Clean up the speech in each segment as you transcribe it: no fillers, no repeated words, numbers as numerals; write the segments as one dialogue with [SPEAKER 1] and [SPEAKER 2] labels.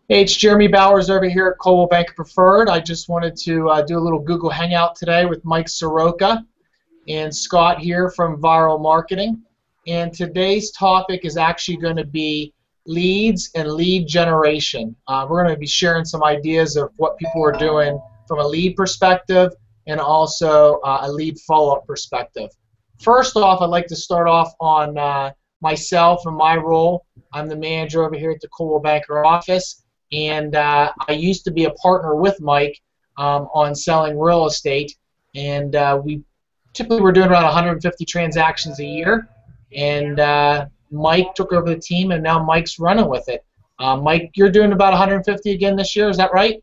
[SPEAKER 1] Hey, it's Jeremy Bowers over here at Coldwell Banker Preferred. I just wanted to do a little Google Hangout today with Mike Sroka and Scott here from Viral Marketing. And today's topic is actually going to be leads and lead generation. We're going to be sharing some ideas of what people are doing from a lead perspective and also a lead follow-up perspective. First off, I'd like to start off on myself and my role. I'm the manager over here at the Coldwell Banker office, and I used to be a partner with Mike on selling real estate, and we typically were doing around 150 transactions a year, and Mike took over the team, and now Mike's running with it. Mike, you're doing about 150 again this year, is that right?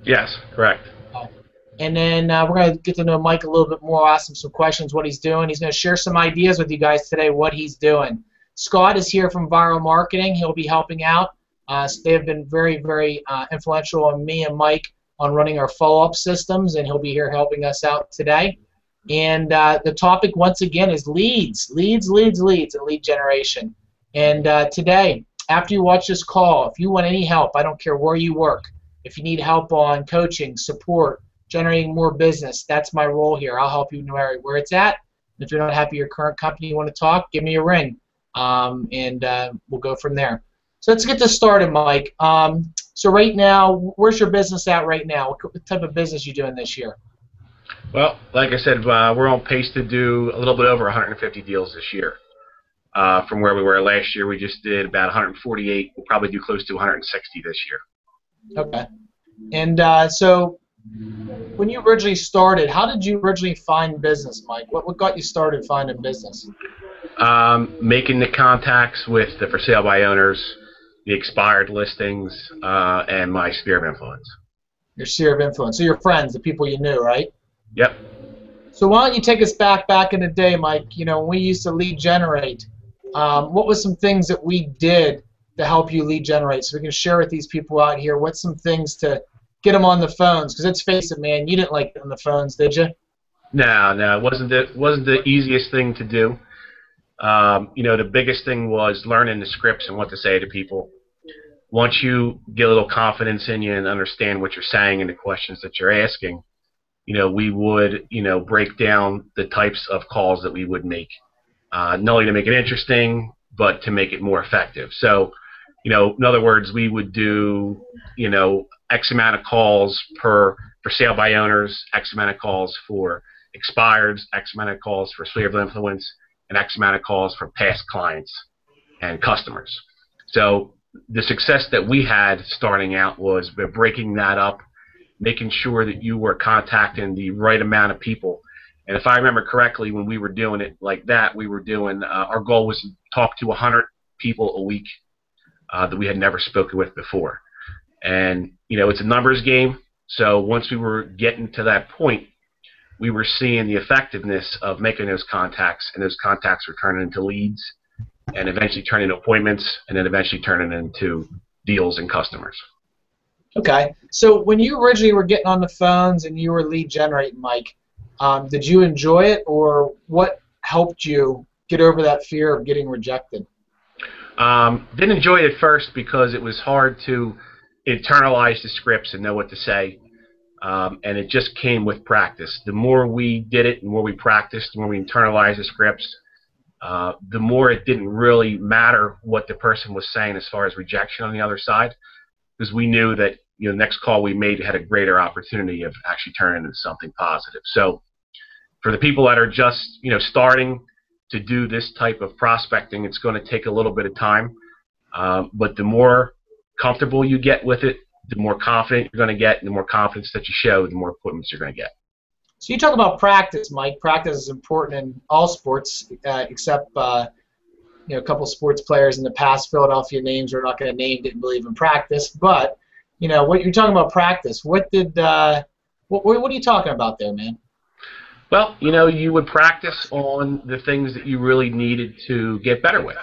[SPEAKER 2] Yes, correct.
[SPEAKER 1] And then we're going to get to know Mike a little bit more, ask him some questions, what he's doing. He's going to share some ideas with you guys today, what he's doing. Scott is here from Viral Marketing. He'll be helping out. They have been very, very influential on me and Mike on running our follow-up systems, and he'll be here helping us out today. And the topic, once again, is leads, and lead generation. And today, after you watch this call, if you want any help, I don't care where you work, if you need help on coaching, support, generating more business, that's my role here. I'll help you no matter where it's at. And if you're not happy with your current company, you want to talk, give me a ring, and we'll go from there. So let's get this started, Mike. So right now, where's your business at right now? What type of business are you doing this year?
[SPEAKER 2] Well, like I said, we're on pace to do a little bit over 150 deals this year. From where we were last year, we just did about 148. We'll probably do close to 160 this year.
[SPEAKER 1] Okay. And so when you originally started, how did you originally find business, Mike? What got you started finding business?
[SPEAKER 2] Making the contacts with the for sale by owners, the expired listings, and my sphere of influence.
[SPEAKER 1] Your sphere of influence. So your friends, the people you knew, right?
[SPEAKER 2] Yep.
[SPEAKER 1] So why don't you take us back in the day, Mike? You know, when we used to lead generate, what was some things that we did to help you lead generate? So we can share with these people out here. What's some things to get them on the phones? Because let's face it, man, you didn't like it on the phones, did you?
[SPEAKER 2] No, it wasn't the easiest thing to do. You know, the biggest thing was learning the scripts and what to say to people. Once you get a little confidence in you and understand what you're saying and the questions that you're asking, you know, we would, you know, break down the types of calls that we would make, not only to make it interesting, but to make it more effective. So, you know, in other words, we would do, you know, X amount of calls for sale by owners, X amount of calls for expireds, X amount of calls for sphere of influence, and X amount of calls for past clients and customers. So the success that we had starting out was by breaking that up, making sure that you were contacting the right amount of people. And if I remember correctly, when we were doing it like that, we were doing, our goal was to talk to 100 people a week that we had never spoken with before. And, you know, it's a numbers game. So once we were getting to that point, we were seeing the effectiveness of making those contacts, and those contacts were turning into leads, and eventually turning into appointments, and then eventually turning into deals and customers.
[SPEAKER 1] Okay. So when you originally were getting on the phones and you were lead generating, Mike, did you enjoy it, or what helped you get over that fear of getting rejected?
[SPEAKER 2] Didn't enjoy it at first because it was hard to internalize the scripts and know what to say. And it just came with practice. The more we did it, the more we practiced, the more we internalized the scripts, the more it didn't really matter what the person was saying as far as rejection on the other side, because we knew that, you know, the next call we made had a greater opportunity of actually turning into something positive. So for the people that are just, you know, starting to do this type of prospecting, it's going to take a little bit of time, but the more comfortable you get with it, the more confident you're going to get, and the more confidence that you show, the more appointments you're going to get.
[SPEAKER 1] So you talk about practice, Mike. Practice is important in all sports, except you know, a couple sports players in the past, Philadelphia names we're not going to name, didn't believe in practice. But you know, what you're talking about practice. What are you talking about there, man?
[SPEAKER 2] Well, you know, you would practice on the things that you really needed to get better with.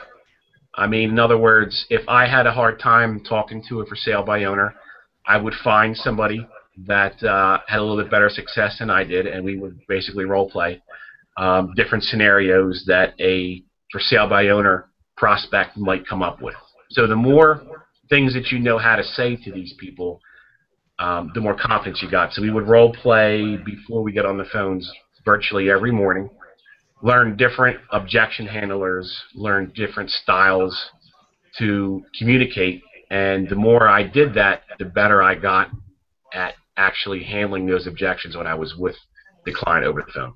[SPEAKER 2] I mean, in other words, if I had a hard time talking to a for sale by owner, I would find somebody that had a little bit better success than I did, and we would basically role play different scenarios that a for sale by owner prospect might come up with. So the more things that you know how to say to these people, the more confidence you got. So we would role play before we get on the phones virtually every morning, learn different objection handlers, learn different styles to communicate. And the more I did that, the better I got at actually handling those objections when I was with the client over the phone.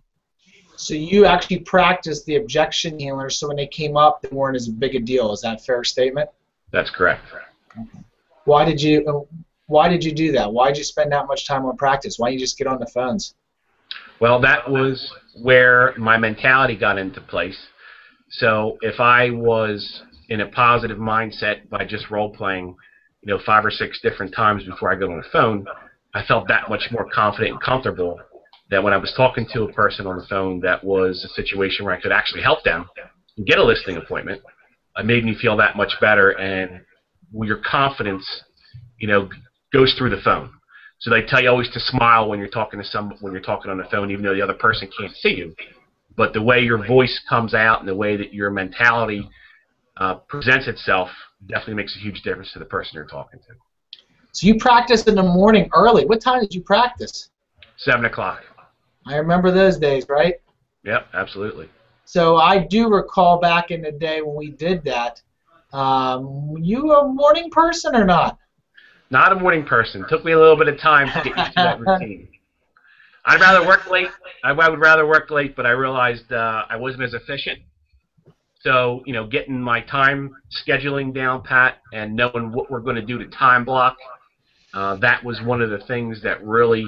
[SPEAKER 1] So you actually practiced the objection handlers, so when they came up, they weren't as big a deal. Is that a fair statement?
[SPEAKER 2] That's correct.
[SPEAKER 1] Why did you do that? Why did you spend that much time on practice? Why didn't you just get on the phones?
[SPEAKER 2] Well, that was where my mentality got into place. So if I was in a positive mindset by just role-playing, 5 or 6 different times before I got on the phone, I felt that much more confident and comfortable that when I was talking to a person on the phone that was a situation where I could actually help them and get a listing appointment, it made me feel that much better, and your confidence, goes through the phone. So they tell you always to smile when you're talking to when you're talking on the phone, even though the other person can't see you. But the way your voice comes out and the way that your mentality presents itself definitely makes a huge difference to the person you're talking to.
[SPEAKER 1] So you practiced in the morning early. What time did you practice?
[SPEAKER 2] 7 o'clock.
[SPEAKER 1] I remember those days, right?
[SPEAKER 2] Yep, absolutely.
[SPEAKER 1] So I do recall back in the day when we did that. You a morning person or not?
[SPEAKER 2] Not a morning person. Took me a little bit of time to get used to that routine. I'd rather work late. I would rather work late, but I realized I wasn't as efficient. So, getting my time scheduling down pat and knowing what we're going to do to time block, that was one of the things that really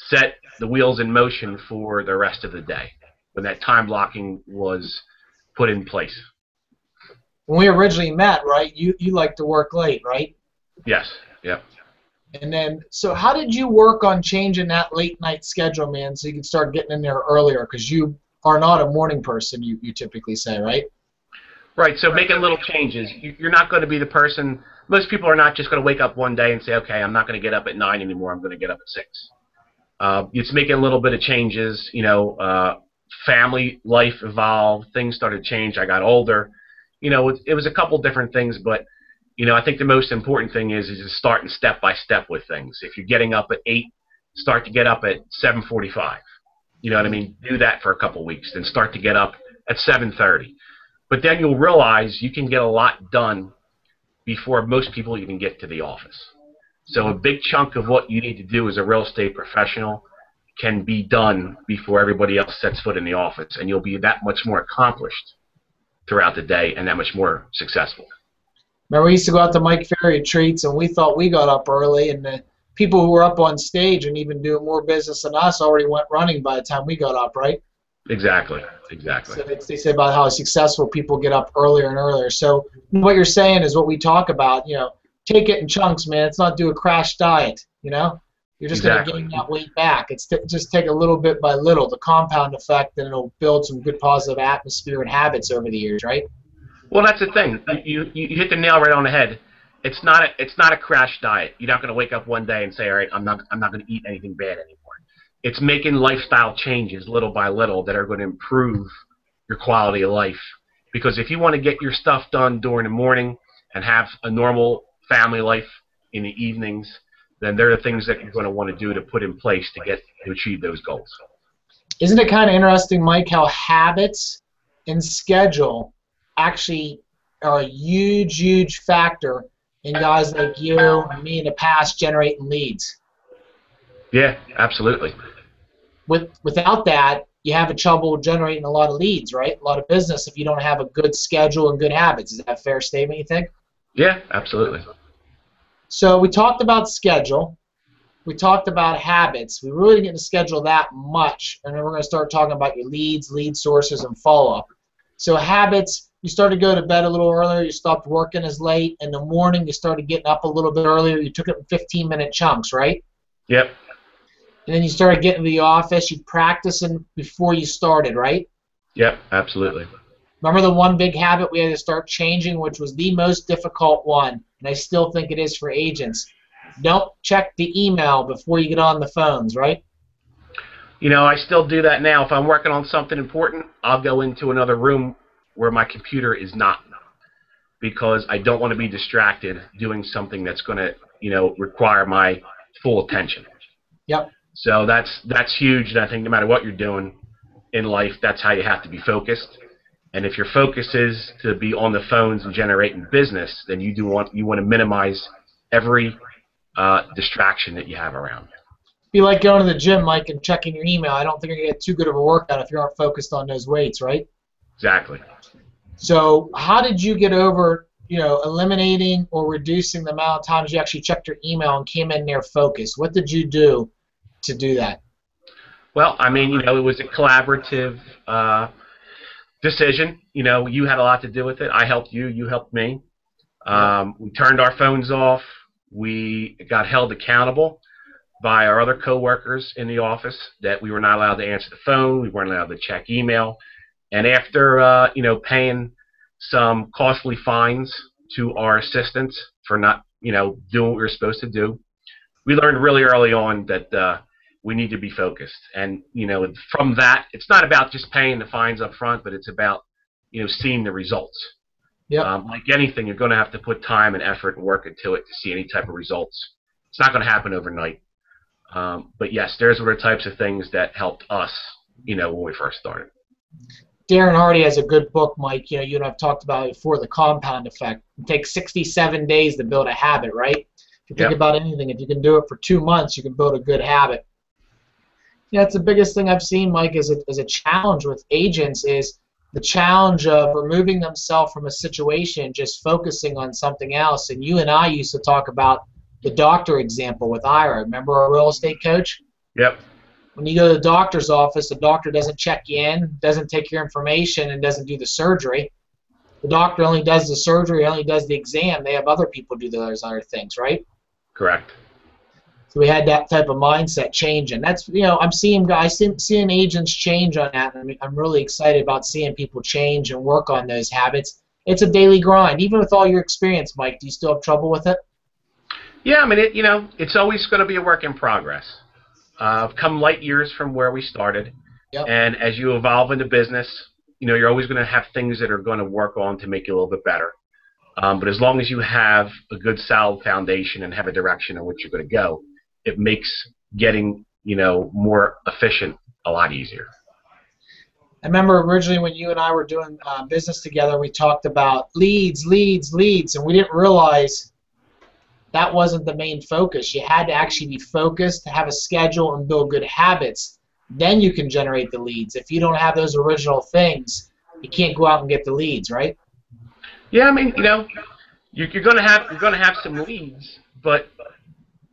[SPEAKER 2] set the wheels in motion for the rest of the day, when that time blocking was put in place.
[SPEAKER 1] When we originally met, right, you like to work late, right?
[SPEAKER 2] Yes, yep.
[SPEAKER 1] And then, so how did you work on changing that late night schedule, man, so you could start getting in there earlier? Because you are not a morning person, you typically say, right?
[SPEAKER 2] Right, so making little changes. You're not going to be the person, most people are not just going to wake up one day and say, okay, I'm not going to get up at 9 anymore, I'm going to get up at 6. It's making a little bit of changes, family life evolved, things started to change, I got older. It was a couple different things, but I think the most important thing is to start step by step with things. If you're getting up at 8, start to get up at 7:45. You know what I mean? Do that for a couple weeks, then start to get up at 7:30. But then you'll realize you can get a lot done before most people even get to the office. So a big chunk of what you need to do as a real estate professional can be done before everybody else sets foot in the office, and you'll be that much more accomplished throughout the day and that much more successful.
[SPEAKER 1] Remember, we used to go out to Mike Ferry retreats, and we thought we got up early, and the people who were up on stage and even doing more business than us already went running by the time we got up, right?
[SPEAKER 2] Exactly.
[SPEAKER 1] So they say about how successful people get up earlier and earlier. So what you're saying is what we talk about, take it in chunks, man. It's not do a crash diet, You're just going to gain that weight back. It's just take a little bit by little, the compound effect, and it'll build some good positive atmosphere and habits over the years, right?
[SPEAKER 2] Well, that's the thing. You hit the nail right on the head. It's not a crash diet. You're not going to wake up one day and say, all right, I'm not going to eat anything bad anymore. It's making lifestyle changes little by little that are going to improve your quality of life. Because if you want to get your stuff done during the morning and have a normal family life in the evenings, then there are things that you're going to want to do to put in place to achieve those goals.
[SPEAKER 1] Isn't it kind of interesting, Mike, how habits and schedule actually are a huge, huge factor in guys like you and me in the past generating leads?
[SPEAKER 2] Yeah, absolutely.
[SPEAKER 1] Without that, you have trouble generating a lot of leads, right? A lot of business if you don't have a good schedule and good habits. Is that a fair statement, you think?
[SPEAKER 2] Yeah, absolutely.
[SPEAKER 1] So we talked about schedule. We talked about habits. We really didn't schedule that much, and then we're going to start talking about your leads, lead sources, and follow-up. So habits, you started to go to bed a little earlier. You stopped working as late. In the morning, you started getting up a little bit earlier. You took it in 15-minute chunks, right?
[SPEAKER 2] Yep.
[SPEAKER 1] And then you started getting to the office. You practicing before you started, right?
[SPEAKER 2] Yep, absolutely.
[SPEAKER 1] Remember the one big habit we had to start changing, which was the most difficult one, and I still think it is for agents. Don't check the email before you get on the phones, right?
[SPEAKER 2] I still do that now. If I'm working on something important, I'll go into another room where my computer is not. because I don't want to be distracted doing something that's going to, require my full attention.
[SPEAKER 1] Yep.
[SPEAKER 2] So that's huge, and I think no matter what you're doing in life, that's how you have to be focused. And if your focus is to be on the phones and generating business, then you want to minimize every distraction that you have around.
[SPEAKER 1] Be like going to the gym, Mike, and checking your email. I don't think you're going to get too good of a workout if you aren't focused on those weights, right?
[SPEAKER 2] Exactly.
[SPEAKER 1] So how did you get over, eliminating or reducing the amount of times you actually checked your email and came in there focused? What did you do to do that?
[SPEAKER 2] Well, I mean, it was a collaborative decision. You had a lot to do with it. I helped you. You helped me. We turned our phones off. We got held accountable by our other coworkers in the office that we were not allowed to answer the phone. We weren't allowed to check email. And after, paying some costly fines to our assistants for not, doing what we were supposed to do, we learned really early on that we need to be focused. And, from that, it's not about just paying the fines up front, but it's about, seeing the results.
[SPEAKER 1] Yep.
[SPEAKER 2] Like anything, you're going to have to put time and effort and work into it to see any type of results. It's not going to happen overnight. But yes, those were the types of things that helped us, when we first started.
[SPEAKER 1] Darren Hardy has a good book, Mike. You and I've talked about it before, the compound effect. It takes 67 days to build a habit, right? If you think about anything, if you can do it for 2 months, you can build a good habit. It's the biggest thing I've seen, Mike, as a challenge with agents is the challenge of removing themselves from a situation, just focusing on something else. And you and I used to talk about the doctor example with Ira. Remember our real estate coach?
[SPEAKER 2] Yep.
[SPEAKER 1] When you go to the doctor's office, the doctor doesn't check you in, doesn't take your information, and doesn't do the surgery. The doctor only does the surgery, only does the exam. They have other people do those other things, right?
[SPEAKER 2] Correct.
[SPEAKER 1] So we had that type of mindset change, and that's I'm seeing agents change on that. I mean, I'm really excited about seeing people change and work on those habits. It's a daily grind, even with all your experience, Mike. Do you still have trouble with it?
[SPEAKER 2] Yeah, I mean, it's always going to be a work in progress. I've come light years from where we started, and as you evolve into business, you're always going to have things that are going to work on to make you a little bit better. But as long as you have a good, solid foundation and have a direction in which you're going to go, it makes getting, more efficient a lot easier.
[SPEAKER 1] I remember originally when you and I were doing business together, we talked about leads, leads, leads, and we didn't realize that wasn't the main focus. You had to actually be focused, have a schedule, and build good habits. Then you can generate the leads. If you don't have those original things, you can't go out and get the leads, right?
[SPEAKER 2] Yeah, I mean, you're going to have some leads, but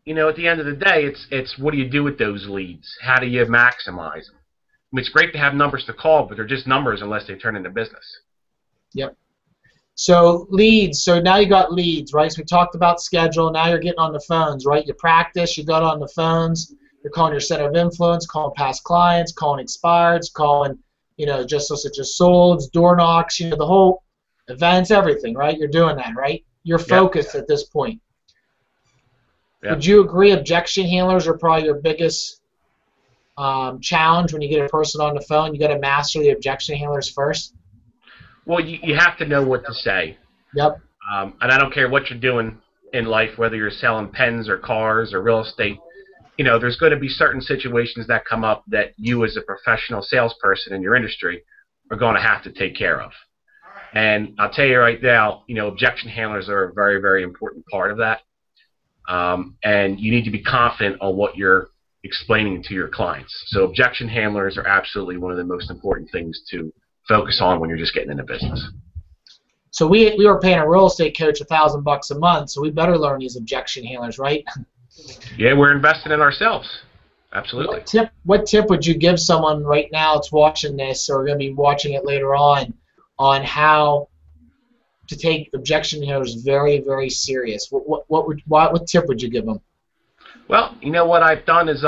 [SPEAKER 2] at the end of the day, it's what do you do with those leads? How do you maximize them? I mean, it's great to have numbers to call, but they're just numbers unless they turn into business.
[SPEAKER 1] Yep. So leads, so now you got leads, right? So we talked about schedule, now you're getting on the phones, right? You practice, you got on the phones, you're calling your center of influence, calling past clients, calling expireds, calling, just solds, door knocks, the whole events, everything, right? You're doing that, right? You're focused at this point. Yep. Would you agree objection handlers are probably your biggest challenge when you get a person on the phone? You got to master the objection handlers first?
[SPEAKER 2] Well, you have to know what to say.
[SPEAKER 1] Yep.
[SPEAKER 2] And I don't care what you're doing in life, whether you're selling pens or cars or real estate. There's going to be certain situations that come up that you as a professional salesperson in your industry are going to have to take care of. And I'll tell you right now, objection handlers are a very, very important part of that. And you need to be confident on what you're explaining to your clients. So objection handlers are absolutely one of the most important things to focus on when you're just getting into business. So
[SPEAKER 1] we were paying a real estate coach $1,000 a month, so we better learn these objection handlers, right?
[SPEAKER 2] Yeah, we're investing in ourselves. Absolutely.
[SPEAKER 1] What tip would you give someone right now that's watching this or going to be watching it later on how to take objection handlers very, very serious? What tip would you give them?
[SPEAKER 2] Well, what I've done is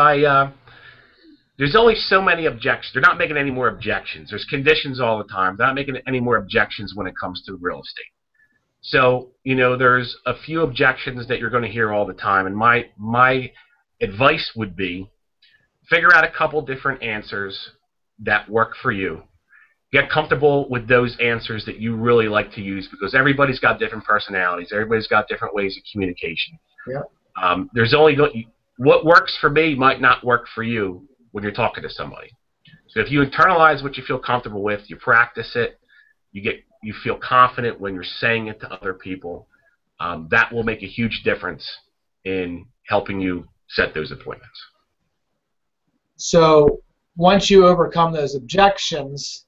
[SPEAKER 2] there's only so many objections. They're not making any more objections. There's conditions all the time. They're not making any more objections when it comes to real estate. So, there's a few objections that you're going to hear all the time. And my advice would be figure out a couple different answers that work for you get comfortable with those answers that you really like to use, because everybody's got different personalities. Everybody's got different ways of communication.
[SPEAKER 1] Yeah.
[SPEAKER 2] There's only what works for me might not work for you when you're talking to somebody. So if you internalize what you feel comfortable with, you practice it, you feel confident when you're saying it to other people, that will make a huge difference in helping you set those appointments.
[SPEAKER 1] So once you overcome those objections,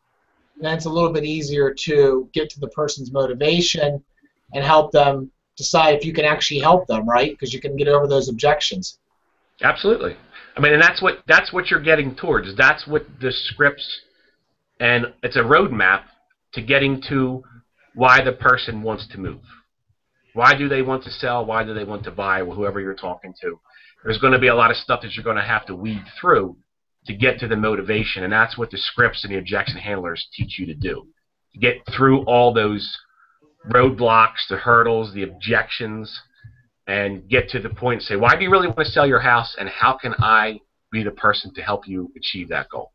[SPEAKER 1] then it's a little bit easier to get to the person's motivation and help them decide if you can actually help them, right? Because you can get over those objections.
[SPEAKER 2] Absolutely. I mean, and that's what you're getting towards. That's what the scripts, and it's a roadmap to getting to why the person wants to move. Why do they want to sell? Why do they want to buy? Whoever you're talking to. There's going to be a lot of stuff that you're going to have to weed through to get to the motivation, and that's what the scripts and the objection handlers teach you to do. To get through all those roadblocks, the hurdles, the objections, and get to the point and say, why do you really want to sell your house, and how can I be the person to help you achieve that goal?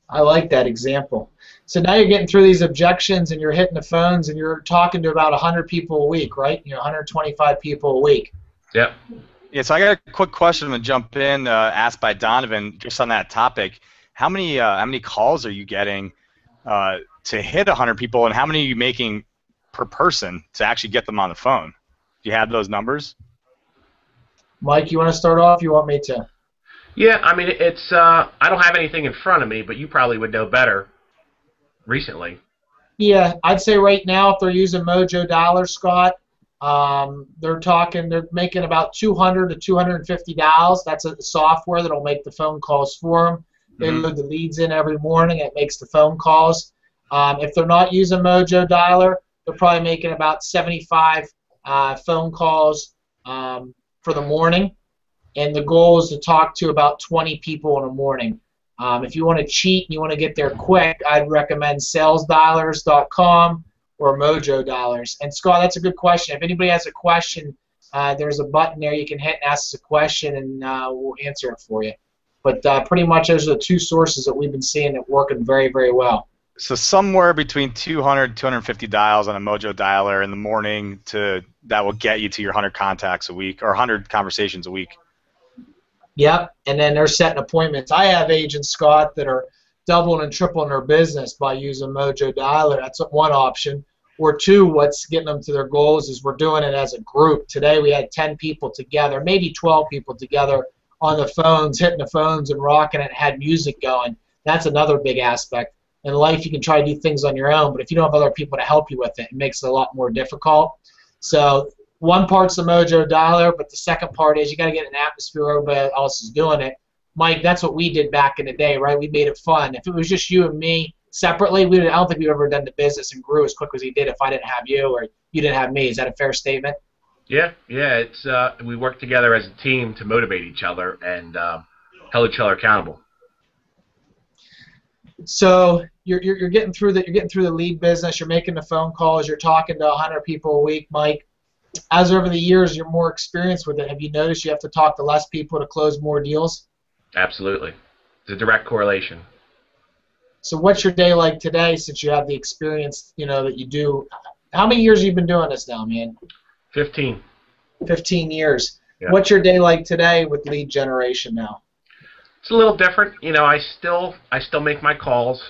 [SPEAKER 1] I like that example. So now you're getting through these objections and you're hitting the phones and you're talking to about 100 people a week, right? 125 people a week.
[SPEAKER 2] Yep.
[SPEAKER 3] Yeah, so I got a quick question to jump in, asked by Donovan, just on that topic. How many calls are you getting to hit 100 people, and how many are you making per person to actually get them on the phone? Do you have those numbers?
[SPEAKER 1] Mike, you want to start off? You want me to?
[SPEAKER 2] Yeah, I mean, it's I don't have anything in front of me, but you probably would know better recently.
[SPEAKER 1] Yeah, I'd say right now if they're using Mojo Dollar, Scott, they're making about $200 to $250. That's a software that'll make the phone calls for them. They load the leads in every morning. It makes the phone calls. If they're not using Mojo Dollar, they're probably making about 75 phone calls for the morning. And the goal is to talk to about 20 people in a morning. If you want to cheat and you want to get there quick, I'd recommend salesdollars.com or Mojo Dollars. And Scott, that's a good question. If anybody has a question, there's a button there you can hit and ask us a question, and we'll answer it for you. But pretty much those are the two sources that we've been seeing that working very, very well.
[SPEAKER 3] So somewhere between 200 250 dials on a Mojo Dialer in the morning that will get you to your 100 contacts a week or 100 conversations a week.
[SPEAKER 1] Yep, and then they're setting appointments. I have agents, Scott, that are doubling and tripling their business by using Mojo Dialer. That's one option. Or two, what's getting them to their goals is we're doing it as a group. Today we had 10 people together, maybe 12 people together on the phones, hitting the phones and rocking it, had music going. That's another big aspect. In life, you can try to do things on your own, but if you don't have other people to help you with it, it makes it a lot more difficult. So one part's the Mojo Dialer, but the second part is you got to get an atmosphere where everybody else is doing it. Mike, that's what we did back in the day, right? We made it fun. If it was just you and me separately, I don't think we've ever done the business and grew as quick as we did if I didn't have you or you didn't have me. Is that a fair statement?
[SPEAKER 2] Yeah. It's we work together as a team to motivate each other and hold each other accountable.
[SPEAKER 1] So you're getting through the lead business. You're making the phone calls. You're talking to 100 people a week, Mike. As over the years, you're more experienced with it. Have you noticed you have to talk to less people to close more deals?
[SPEAKER 2] Absolutely. It's a direct correlation.
[SPEAKER 1] So what's your day like today since you have the experience, that you do? How many years have you been doing this now, man?
[SPEAKER 2] 15.
[SPEAKER 1] 15 years.
[SPEAKER 2] Yeah.
[SPEAKER 1] What's your day like today with lead generation now?
[SPEAKER 2] It's a little different. I still make my calls.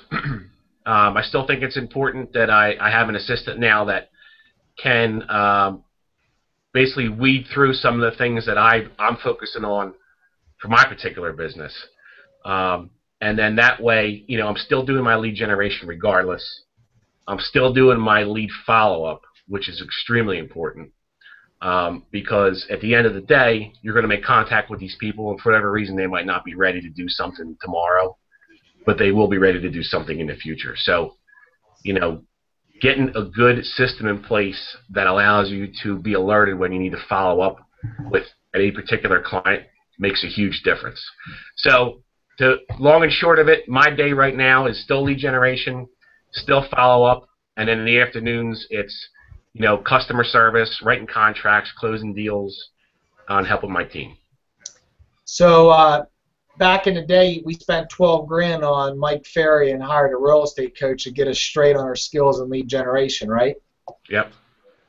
[SPEAKER 2] I still think it's important that I have an assistant now that can basically weed through some of the things that I'm focusing on for my particular business. And then that way, I'm still doing my lead generation regardless. I'm still doing my lead follow-up, which is extremely important. Because at the end of the day, you're going to make contact with these people, and for whatever reason, they might not be ready to do something tomorrow, but they will be ready to do something in the future. So, getting a good system in place that allows you to be alerted when you need to follow up with any particular client makes a huge difference. So, the long and short of it, my day right now is still lead generation, still follow-up, and then in the afternoons, it's customer service, writing contracts, closing deals, and helping my team.
[SPEAKER 1] So back in the day, we spent 12 grand on Mike Ferry and hired a real estate coach to get us straight on our skills and lead generation, right?
[SPEAKER 2] Yep.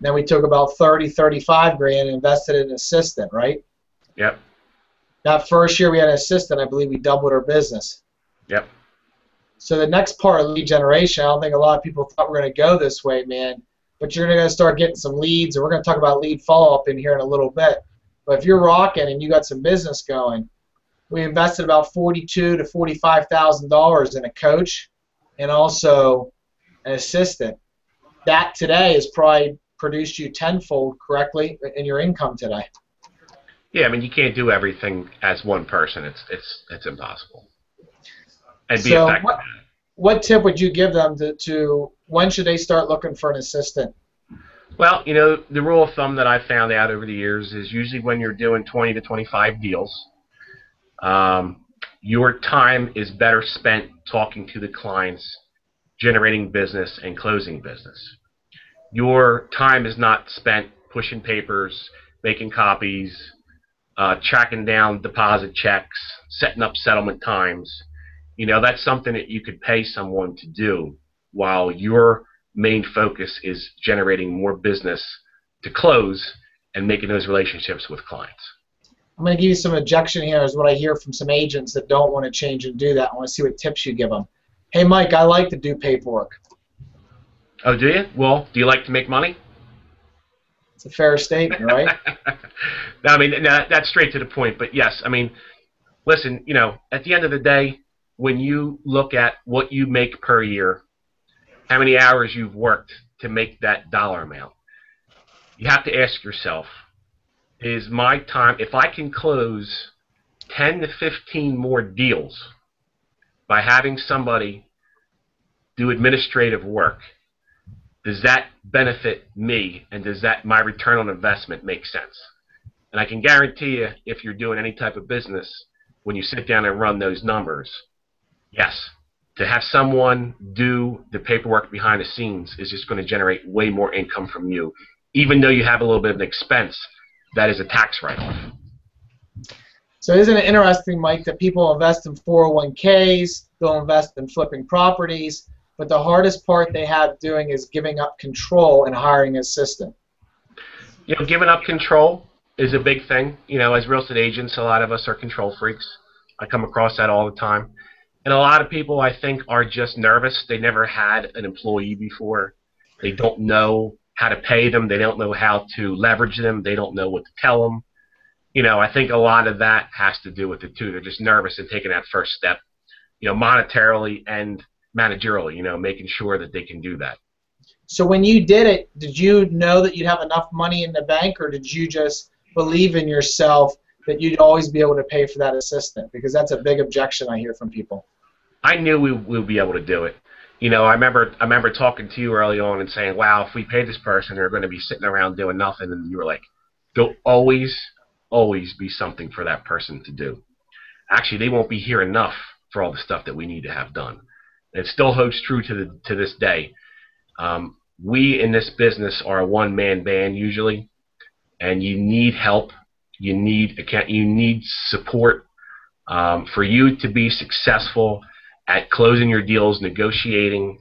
[SPEAKER 1] Then we took about 30, 35 grand and invested in an assistant, right?
[SPEAKER 2] Yep.
[SPEAKER 1] That first year we had an assistant, I believe we doubled our business.
[SPEAKER 2] Yep.
[SPEAKER 1] So the next part of lead generation, I don't think a lot of people thought we're going to go this way, man. But you're going to start getting some leads, and we're going to talk about lead follow-up in here in a little bit. But if you're rocking and you got some business going, we invested about $42,000 to $45,000 in a coach and also an assistant. That today has probably produced you tenfold correctly in your income today.
[SPEAKER 2] Yeah, I mean, you can't do everything as one person. It's impossible. And be
[SPEAKER 1] So
[SPEAKER 2] effective.
[SPEAKER 1] what tip would you give them to when should they start looking for an assistant?
[SPEAKER 2] Well, you know, the rule of thumb that I've found out over the years is usually when you're doing 20 to 25 deals, your time is better spent talking to the clients, generating business, and closing business. Your time is not spent pushing papers, making copies, tracking down deposit checks, setting up settlement times. You know, that's something that you could pay someone to do while your main focus is generating more business to close and making those relationships with clients.
[SPEAKER 1] I'm going to give you some objection here is what I hear from some agents that don't want to change and do that. I want to see what tips you give them. Hey, Mike, I like to do paperwork.
[SPEAKER 2] Oh, do you? Well, do you like to make money?
[SPEAKER 1] It's a fair statement, right?
[SPEAKER 2] No, I mean, that's straight to the point. But yes, I mean, listen, you know, at the end of the day, when you look at what you make per year, how many hours you've worked to make that dollar amount, you have to ask yourself, is my time, if I can close 10 to 15 more deals by having somebody do administrative work, does that benefit me, and does that my return on investment make sense? And I can guarantee you, if you're doing any type of business, when you sit down and run those numbers, yes, to have someone do the paperwork behind the scenes is just going to generate way more income from you, even though you have a little bit of an expense that is a tax write-off.
[SPEAKER 1] So isn't it interesting, Mike, that people invest in 401ks, they'll invest in flipping properties, but the hardest part they have doing is giving up control and hiring an assistant.
[SPEAKER 2] You know, giving up control is a big thing. You know, as real estate agents, a lot of us are control freaks. I come across that all the time. And a lot of people, I think, are just nervous. They never had an employee before. They don't know how to pay them. They don't know how to leverage them. They don't know what to tell them. You know, I think a lot of that has to do with it, too. They're just nervous in taking that first step, you know, monetarily and managerially, you know, making sure that they can do that.
[SPEAKER 1] So when you did it, did you know that you'd have enough money in the bank, or did you just believe in yourself that you'd always be able to pay for that assistant? Because that's a big objection I hear from people.
[SPEAKER 2] I knew we would be able to do it. You know, I remember talking to you early on and saying, wow, if we pay this person, they're going to be sitting around doing nothing. And you were like, there'll always be something for that person to do. Actually, they won't be here enough for all the stuff that we need to have done. And it still holds true to this day. We in this business are a one-man band usually, and you need help. You need support for you to be successful at closing your deals, negotiating,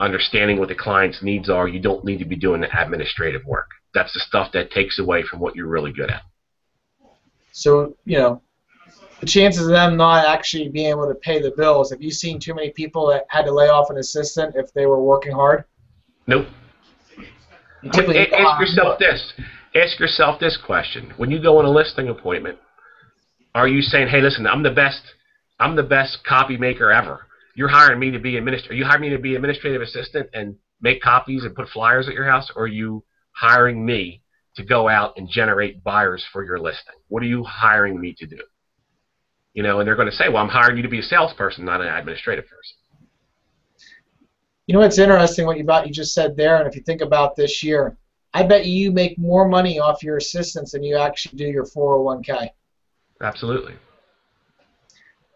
[SPEAKER 2] understanding what the client's needs are. You don't need to be doing the administrative work. That's the stuff that takes away from what you're really good at.
[SPEAKER 1] So, you know, the chances of them not actually being able to pay the bills, have you seen too many people that had to lay off an assistant if they were working hard?
[SPEAKER 2] Nope. Ask yourself this question. When you go on a listing appointment, are you saying, hey, listen, I'm the best copy maker ever. You're hiring me to be administrative assistant and make copies and put flyers at your house, or are you hiring me to go out and generate buyers for your listing? What are you hiring me to do? You know, and they're going to say, well, I'm hiring you to be a salesperson, not an administrative person.
[SPEAKER 1] You know what's interesting, what you just said there, and if you think about this year, I bet you make more money off your assistants than you actually do your 401k.
[SPEAKER 2] Absolutely.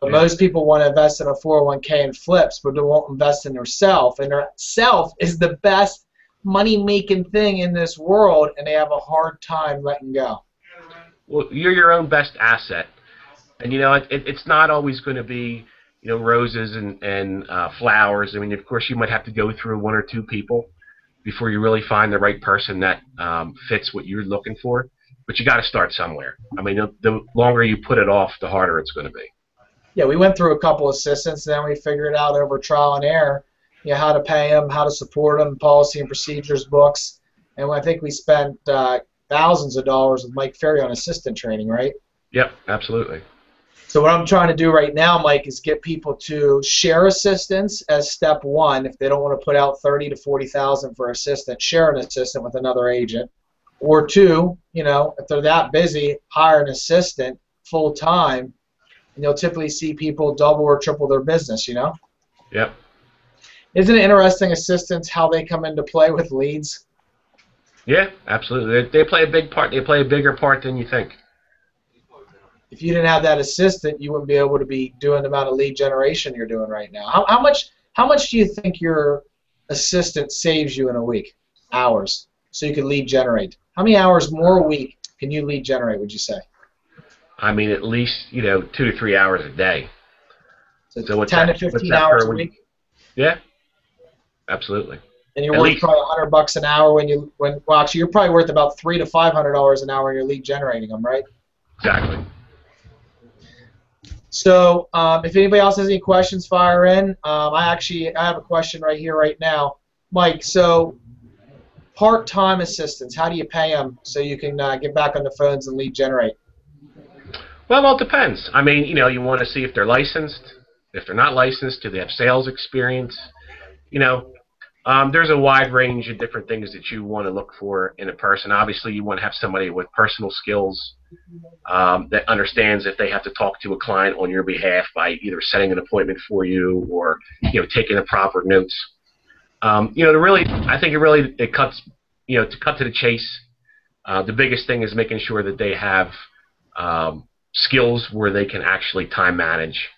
[SPEAKER 1] But most people want to invest in a 401k and flips, but they won't invest in their self. And their self is the best money-making thing in this world, and they have a hard time letting go.
[SPEAKER 2] Well, you're your own best asset. And it's not always going to be roses and flowers. I mean, of course, you might have to go through one or two people before you really find the right person that fits what you're looking for. But you got to start somewhere. I mean, the longer you put it off, the harder it's going to be.
[SPEAKER 1] Yeah, we went through a couple assistants, and then we figured out over trial and error, how to pay them, how to support them, policy and procedures books, and I think we spent thousands of dollars with Mike Ferry on assistant training, right?
[SPEAKER 2] Yep, absolutely.
[SPEAKER 1] So what I'm trying to do right now, Mike, is get people to share assistants as step one. If they don't want to put out $30,000 to $40,000 for assistant, share an assistant with another agent. Or two, if they're that busy, hire an assistant full time, and you'll typically see people double or triple their business.
[SPEAKER 2] Yep.
[SPEAKER 1] Isn't it interesting, assistants, how they come into play with leads?
[SPEAKER 2] Yeah, absolutely. They play a big part. They play a bigger part than you think.
[SPEAKER 1] If you didn't have that assistant, you wouldn't be able to be doing the amount of lead generation you're doing right now. How much do you think your assistant saves you in a week? Hours, so you can lead generate. How many hours more a week can you lead generate, would you say?
[SPEAKER 2] I mean, at least 2 to 3 hours a day.
[SPEAKER 1] So 10 to 15 hours a week?
[SPEAKER 2] Yeah, absolutely.
[SPEAKER 1] And you're worth probably $100 an hour well, actually, you're probably worth about $300 to $500 an hour when you're lead generating them, right?
[SPEAKER 2] Exactly.
[SPEAKER 1] So if anybody else has any questions, fire in. I have a question right here, right now. Mike, so part-time assistants, how do you pay them so you can get back on the phones and lead generate?
[SPEAKER 2] Well, it depends. I mean, you want to see if they're licensed. If they're not licensed, do they have sales experience? There's a wide range of different things that you want to look for in a person. Obviously, you want to have somebody with personal skills that understands if they have to talk to a client on your behalf by either setting an appointment for you or taking the proper notes. I think it cuts to cut to the chase. The biggest thing is making sure that they have skills where they can actually time manage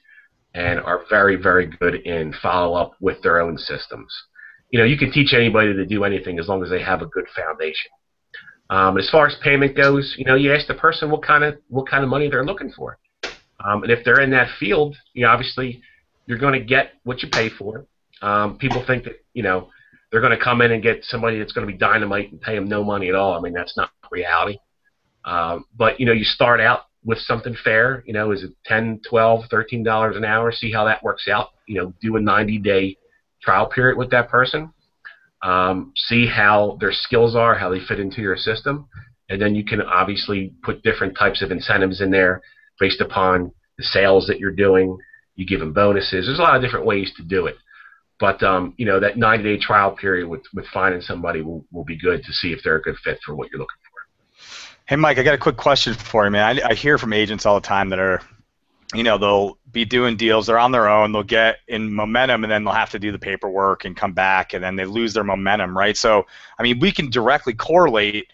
[SPEAKER 2] and are very, very good in follow-up with their own systems. You can teach anybody to do anything as long as they have a good foundation. As far as payment goes, you ask the person what kind of money they're looking for. And if they're in that field, obviously you're going to get what you pay for. People think that, they're going to come in and get somebody that's going to be dynamite and pay them no money at all. I mean, that's not reality. But, you start out with something fair. Is it $10, $12, $13 an hour? See how that works out. Do a 90-day trial period with that person. See how their skills are, how they fit into your system. And then you can obviously put different types of incentives in there based upon the sales that you're doing. You give them bonuses. There's a lot of different ways to do it. But, that 90-day trial period with finding somebody will be good to see if they're a good fit for what you're looking for.
[SPEAKER 3] Hey, Mike, I got a quick question for you, man. I hear from agents all the time that are, they'll be doing deals. They're on their own. They'll get in momentum, and then they'll have to do the paperwork and come back, and then they lose their momentum, right? So, I mean, we can directly correlate.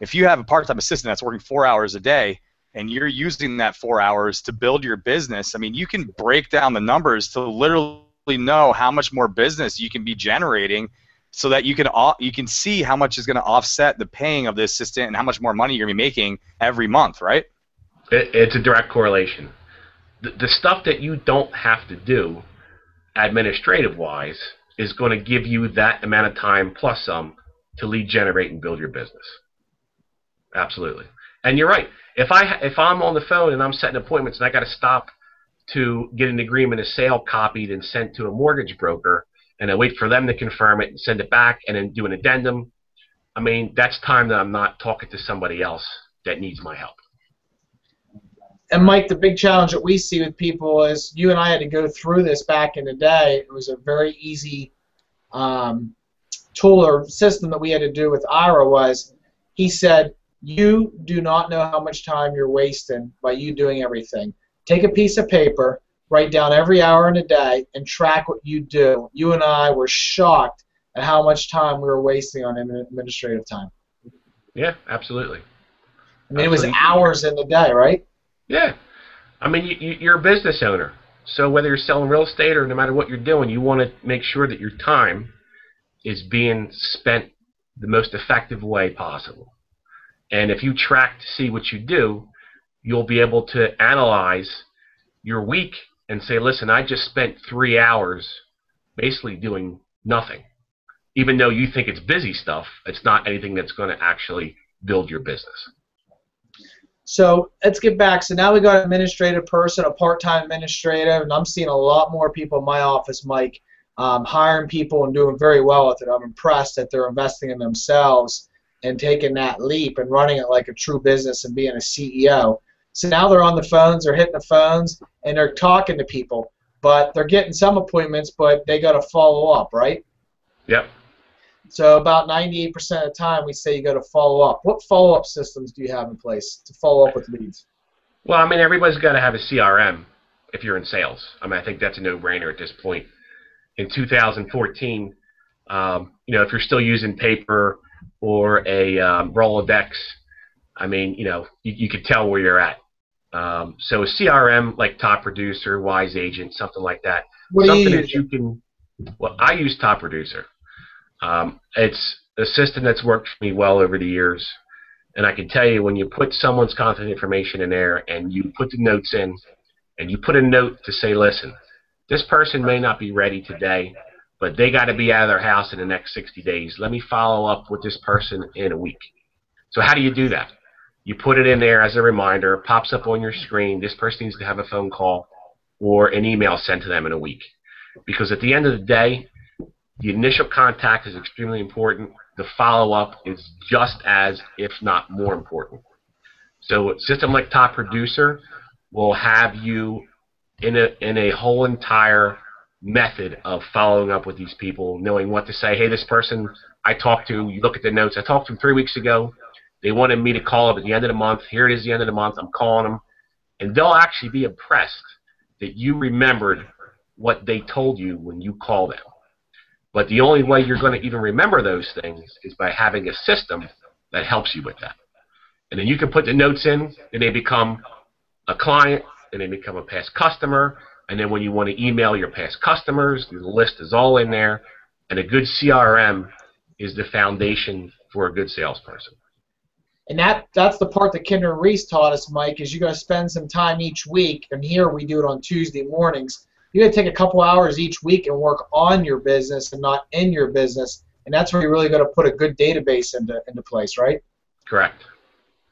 [SPEAKER 3] If you have a part-time assistant that's working 4 hours a day, and you're using that 4 hours to build your business, I mean, you can break down the numbers to literally know how much more business you can be generating so that you can see how much is going to offset the paying of the assistant and how much more money you're going to be making every month, right?
[SPEAKER 2] It's a direct correlation. The stuff that you don't have to do administrative-wise is going to give you that amount of time plus some to lead generate and build your business. Absolutely. And you're right. If I'm on the phone and I'm setting appointments and I got to stop to get an agreement of sale copied and sent to a mortgage broker, and I wait for them to confirm it and send it back and then do an addendum, I mean, that's time that I'm not talking to somebody else that needs my help.
[SPEAKER 1] And Mike, the big challenge that we see with people is you and I had to go through this back in the day. It was a very easy tool or system that we had to do with Ira was he said, you do not know how much time you're wasting by you doing everything. Take a piece of paper, write down every hour in a day, and track what you do. You and I were shocked at how much time we were wasting on administrative time.
[SPEAKER 2] Yeah, absolutely.
[SPEAKER 1] I mean, it was hours in the day, right?
[SPEAKER 2] Yeah. I mean, you're a business owner. So whether you're selling real estate or no matter what you're doing, you want to make sure that your time is being spent the most effective way possible. And if you track to see what you do, you'll be able to analyze your week and say, listen, I just spent 3 hours basically doing nothing. Even though you think it's busy stuff, it's not anything that's going to actually build your business.
[SPEAKER 1] So let's get back. So now we got an administrative person, a part-time administrative, and I'm seeing a lot more people in my office, Mike, hiring people and doing very well with it. I'm impressed that they're investing in themselves and taking that leap and running it like a true business and being a CEO. So now they're on the phones, they're hitting the phones, and they're talking to people. But they're getting some appointments, but they got to follow up, right?
[SPEAKER 2] Yep.
[SPEAKER 1] So about 98% of the time we say you got to follow up. What follow-up systems do you have in place to follow up with leads?
[SPEAKER 2] Well, I mean, everybody's got to have a CRM if you're in sales. I mean, I think that's a no-brainer at this point. In 2014, if you're still using paper or a Rolodex, I mean, you could tell where you're at. So a CRM like Top Producer, Wise Agent, something like that.
[SPEAKER 1] What do you
[SPEAKER 2] Something
[SPEAKER 1] use?
[SPEAKER 2] that you can. Well, I use Top Producer. It's a system that's worked for me well over the years, and I can tell you when you put someone's contact information in there and you put the notes in, and you put a note to say, listen, this person may not be ready today, but they got to be out of their house in the next 60 days. Let me follow up with this person in a week. So how do you do that? You put it in there as a reminder. It pops up on your screen. This person needs to have a phone call or an email sent to them in a week. Because at the end of the day, the initial contact is extremely important. The follow-up is just as, if not more important. So a system like Top Producer will have you in a whole entire method of following up with these people, knowing what to say. Hey, this person I talked to, you look at the notes, I talked to them 3 weeks ago. They wanted me to call up at the end of the month. Here it is, the end of the month. I'm calling them. And they'll actually be impressed that you remembered what they told you when you call them. But the only way you're going to even remember those things is by having a system that helps you with that. And then you can put the notes in, and they become a client, and they become a past customer. And then when you want to email your past customers, the list is all in there. And a good CRM is the foundation for a good salesperson.
[SPEAKER 1] And that's the part that Kinder Reese taught us, Mike, is you got to spend some time each week, and here we do it on Tuesday mornings. You got to take a couple hours each week and work on your business and not in your business, and that's where you really got to put a good database into place, right?
[SPEAKER 2] Correct.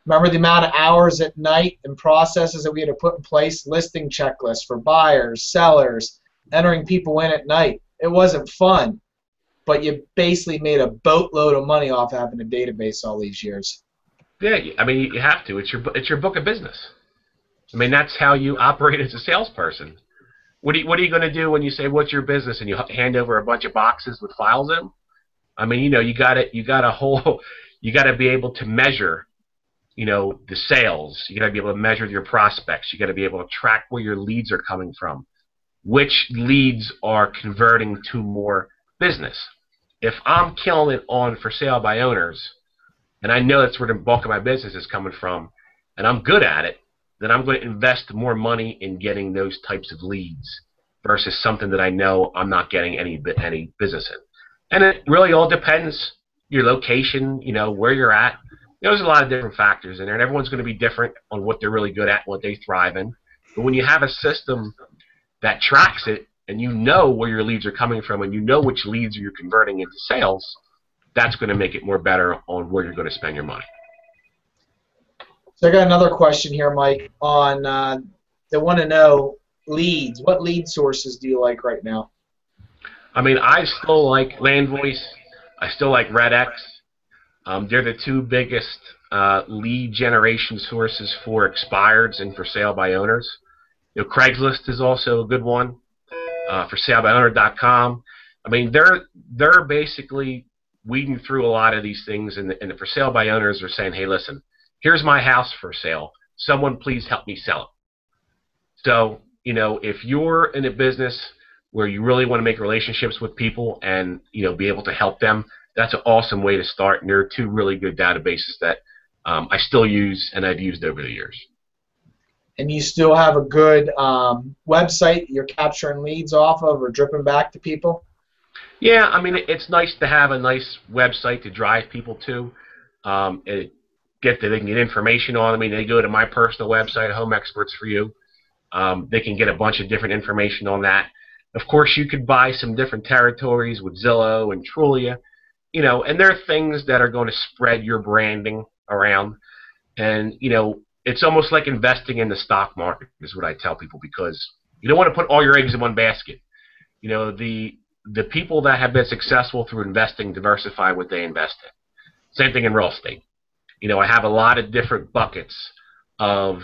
[SPEAKER 1] Remember the amount of hours at night and processes that we had to put in place, listing checklists for buyers, sellers, entering people in at night. It wasn't fun, but you basically made a boatload of money off having a database all these years.
[SPEAKER 2] Yeah, I mean, you have to. It's your book of business. I mean, that's how you operate as a salesperson. What are you going to do when you say, what's your business, and you hand over a bunch of boxes with files in them? I mean, you got to be able to measure, the sales. You got to be able to measure your prospects. You got to be able to track where your leads are coming from, which leads are converting to more business. If I'm killing it on for sale by owners, and I know that's where the bulk of my business is coming from, and I'm good at it, then I'm going to invest more money in getting those types of leads versus something that I know I'm not getting any business in. And it really all depends, your location, where you're at. There's a lot of different factors in there, and everyone's going to be different on what they're really good at, what they thrive in. But when you have a system that tracks it, and you know where your leads are coming from, and you know which leads you're converting into sales, that's going to make it more better on where you're going to spend your money.
[SPEAKER 1] So I got another question here, Mike, on they want to know leads. What lead sources do you like right now?
[SPEAKER 2] I mean, I still like LandVoice. I still like RedX. They're the two biggest lead generation sources for expireds and for sale by owners. Craigslist is also a good one. For salebyowner.com. I mean, they're basically weeding through a lot of these things, and the for sale by owners are saying, hey, listen, here's my house for sale. Someone please help me sell it. So, if you're in a business where you really want to make relationships with people and, be able to help them, that's an awesome way to start. And there are two really good databases that I still use and I've used over the years.
[SPEAKER 1] And you still have a good website you're capturing leads off of or dripping back to people?
[SPEAKER 2] Yeah, I mean, it's nice to have a nice website to drive people to. They can get information on. I mean, they go to my personal website, Home Experts for You. They can get a bunch of different information on that. Of course, you could buy some different territories with Zillow and Trulia, and there are things that are going to spread your branding around. And, it's almost like investing in the stock market is what I tell people, because you don't want to put all your eggs in one basket. The people that have been successful through investing diversify what they invest in. Same thing in real estate. I have a lot of different buckets of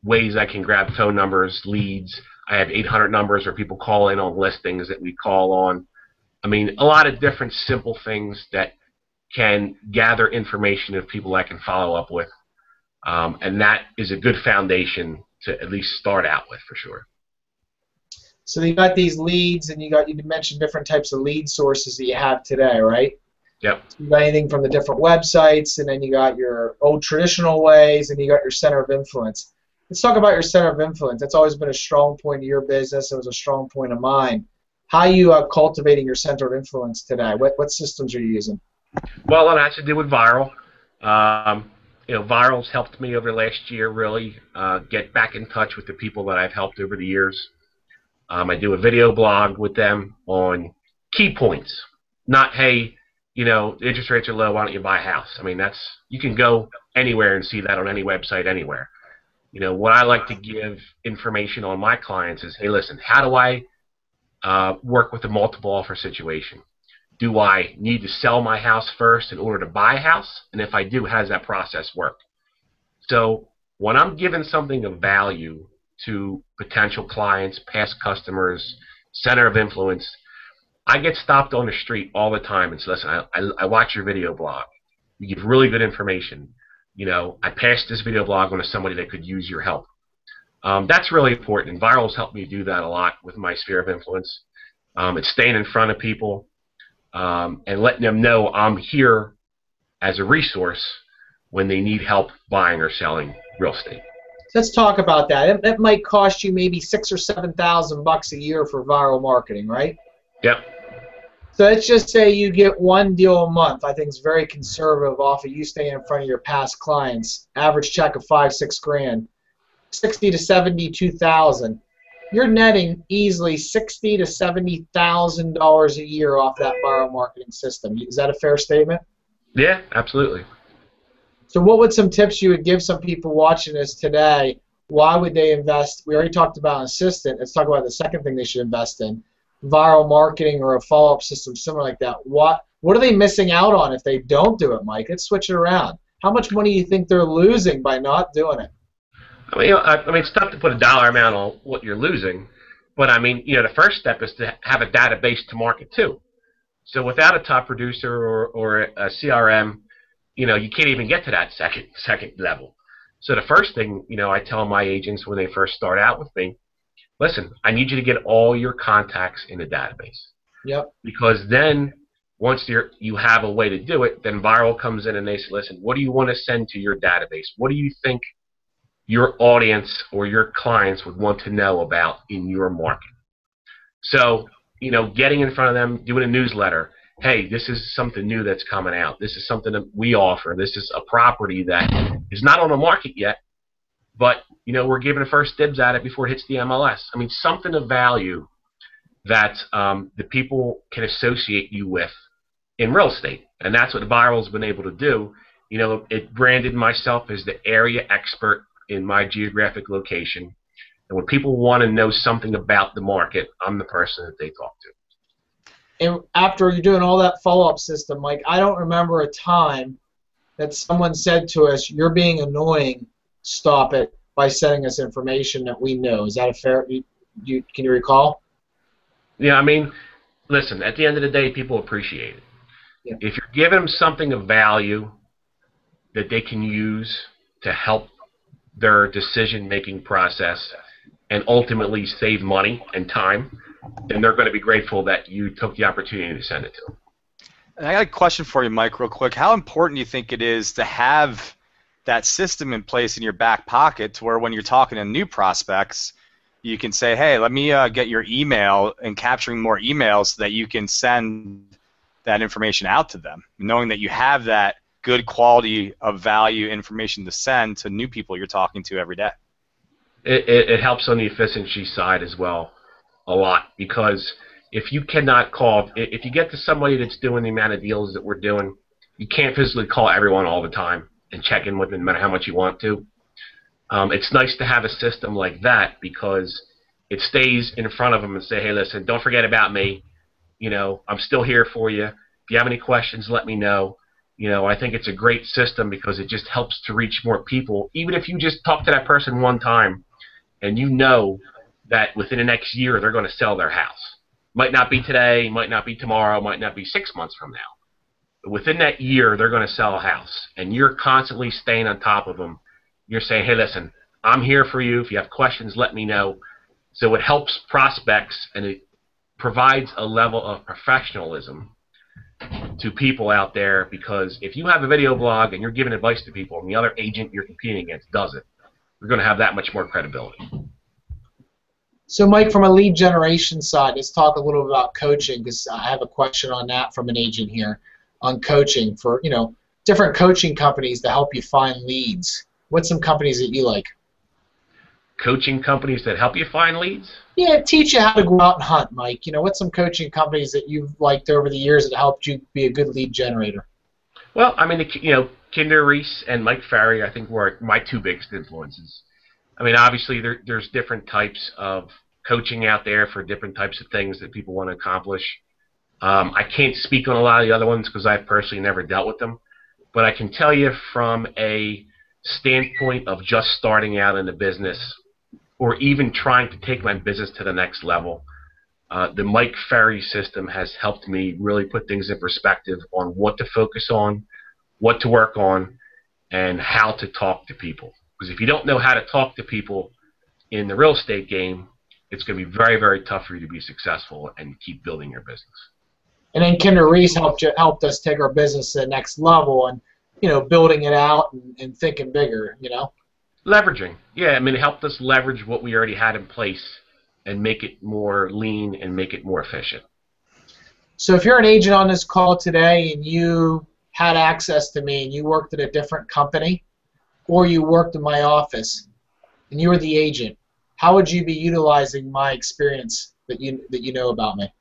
[SPEAKER 2] ways I can grab phone numbers, leads. I have 800 numbers where people call in on listings that we call on. I mean, a lot of different simple things that can gather information of people I can follow up with. And that is a good foundation to at least start out with, for sure.
[SPEAKER 1] So you got these leads, and you mentioned different types of lead sources that you have today, right?
[SPEAKER 2] Yep.
[SPEAKER 1] You got anything from the different websites, and then you got your old traditional ways, and you got your center of influence. Let's talk about your center of influence. That's always been a strong point of your business. It was a strong point of mine. How are you cultivating your center of influence today? What systems are you using?
[SPEAKER 2] Well, it has to do with Viral. Viral's helped me over the last year really get back in touch with the people that I've helped over the years. I do a video blog with them on key points, not, hey, the interest rates are low, why don't you buy a house? I mean, you can go anywhere and see that on any website anywhere. What I like to give information on my clients is, hey, listen, how do I work with a multiple offer situation? Do I need to sell my house first in order to buy a house? And if I do, how does that process work? So when I'm giving something of value to potential clients, past customers, center of influence, I get stopped on the street all the time and say, listen, I watch your video blog. You give really good information. I passed this video blog on to somebody that could use your help. That's really important, and Viral's helped me do that a lot with my sphere of influence. It's staying in front of people and letting them know I'm here as a resource when they need help buying or selling real estate.
[SPEAKER 1] Let's talk about that. It might cost you maybe $6,000 or $7,000 a year for viral marketing, right?
[SPEAKER 2] Yep.
[SPEAKER 1] So let's just say you get one deal a month. I think it's very conservative off of you staying in front of your past clients. Average check of $5-6 grand, $60,000 to $72,000. You're netting easily $60,000 to $70,000 a year off that viral marketing system. Is that a fair statement?
[SPEAKER 2] Yeah, absolutely.
[SPEAKER 1] So what would some tips you would give some people watching this today? Why would they invest? We already talked about an assistant. Let's talk about the second thing they should invest in. Viral marketing or a follow-up system similar like that. What are they missing out on if they don't do it, Mike? Let's switch it around. How much money do you think they're losing by not doing it?
[SPEAKER 2] I mean, it's tough to put a dollar amount on what you're losing, but I mean, the first step is to have a database to market to. So without a top producer or a CRM, you can't even get to that second level. So the first thing, I tell my agents when they first start out with me, listen, I need you to get all your contacts in a database.
[SPEAKER 1] Yep.
[SPEAKER 2] Because then once you have a way to do it, then Viral comes in and they say, listen, what do you want to send to your database? What do you think your audience or your clients would want to know about in your market? So, getting in front of them, doing a newsletter. Hey, this is something new that's coming out. This is something that we offer. This is a property that is not on the market yet, but we're giving first dibs at it before it hits the MLS. I mean, something of value that the people can associate you with in real estate, and that's what Viral's been able to do. It branded myself as the area expert in my geographic location, and when people want to know something about the market, I'm the person that they talk to.
[SPEAKER 1] And after you're doing all that follow-up system, Mike, I don't remember a time that someone said to us, "You're being annoying. Stop it," by sending us information that we know. Is that a fair? Can you recall?
[SPEAKER 2] Yeah, I mean, listen. At the end of the day, people appreciate it. Yeah. If you're giving them something of value that they can use to help their decision-making process and ultimately save money and time, then they're going to be grateful that you took the opportunity to send it to them.
[SPEAKER 3] And I got a question for you, Mike, real quick. How important do you think it is to have that system in place in your back pocket to where when you're talking to new prospects, you can say, hey, let me get your email, and capturing more emails so that you can send that information out to them, knowing that you have that good quality of value information to send to new people you're talking to every day?
[SPEAKER 2] It helps on the efficiency side as well a lot, because if you cannot call, if you get to somebody that's doing the amount of deals that we're doing, you can't physically call everyone all the time and check in with them no matter how much you want to. It's nice to have a system like that because it stays in front of them and say, hey, listen, don't forget about me. You know, I'm still here for you. If you have any questions, let me know. You know, I think it's a great system because it just helps to reach more people. Even if you just talk to that person one time and you know that within the next year they're going to sell their house. Might not be today, might not be tomorrow, might not be 6 months from now. But within that year, they're going to sell a house. And you're constantly staying on top of them. You're saying, hey, listen, I'm here for you. If you have questions, let me know. So it helps prospects, and it provides a level of professionalism to people out there, because if you have a video blog and you're giving advice to people and the other agent you're competing against does it, you're going to have that much more credibility.
[SPEAKER 1] So, Mike, from a lead generation side, let's talk a little bit about coaching, because I have a question on that from an agent here on coaching for, you know, different coaching companies to help you find leads. What's some companies that you like?
[SPEAKER 2] Coaching companies that help you find leads?
[SPEAKER 1] Yeah, teach you how to go out and hunt, Mike. You know, what's some coaching companies that you've liked over the years that helped you be a good lead generator?
[SPEAKER 2] Well, I mean, you know, Kinder Reese and Mike Ferry, I think, were my two biggest influences. I mean, obviously, there's different types of coaching out there for different types of things that people want to accomplish. I can't speak on a lot of the other ones because I've personally never dealt with them. But I can tell you from a standpoint of just starting out in the business, or even trying to take my business to the next level, the Mike Ferry system has helped me really put things in perspective on what to focus on, what to work on, and how to talk to people. Because if you don't know how to talk to people in the real estate game, it's going to be very, very tough for you to be successful and keep building your business.
[SPEAKER 1] And then Kinder Reese helped us take our business to the next level, and, you know, building it out and thinking bigger, you know.
[SPEAKER 2] Leveraging. Yeah, I mean, it helped us leverage what we already had in place and make it more lean and make it more efficient.
[SPEAKER 1] So if you're an agent on this call today and you had access to me and you worked at a different company, or you worked in my office and you were the agent, how would you be utilizing my experience that you know about me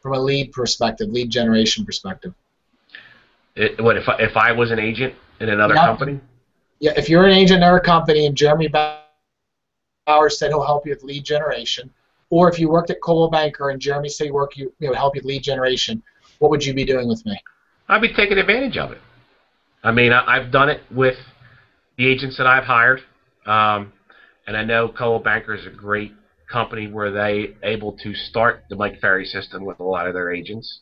[SPEAKER 1] from a lead perspective, lead generation perspective?
[SPEAKER 2] What if I was an agent in another company?
[SPEAKER 1] Yeah, if you're an agent in our company and Jeremy Bowers said he'll help you with lead generation, or if you worked at Coldwell Banker and Jeremy said he would help you with lead generation, what would you be doing with me?
[SPEAKER 2] I'd be taking advantage of it. I mean, I've done it with the agents that I've hired, and I know Coldwell Banker is a great company where they able to start the Mike Ferry system with a lot of their agents,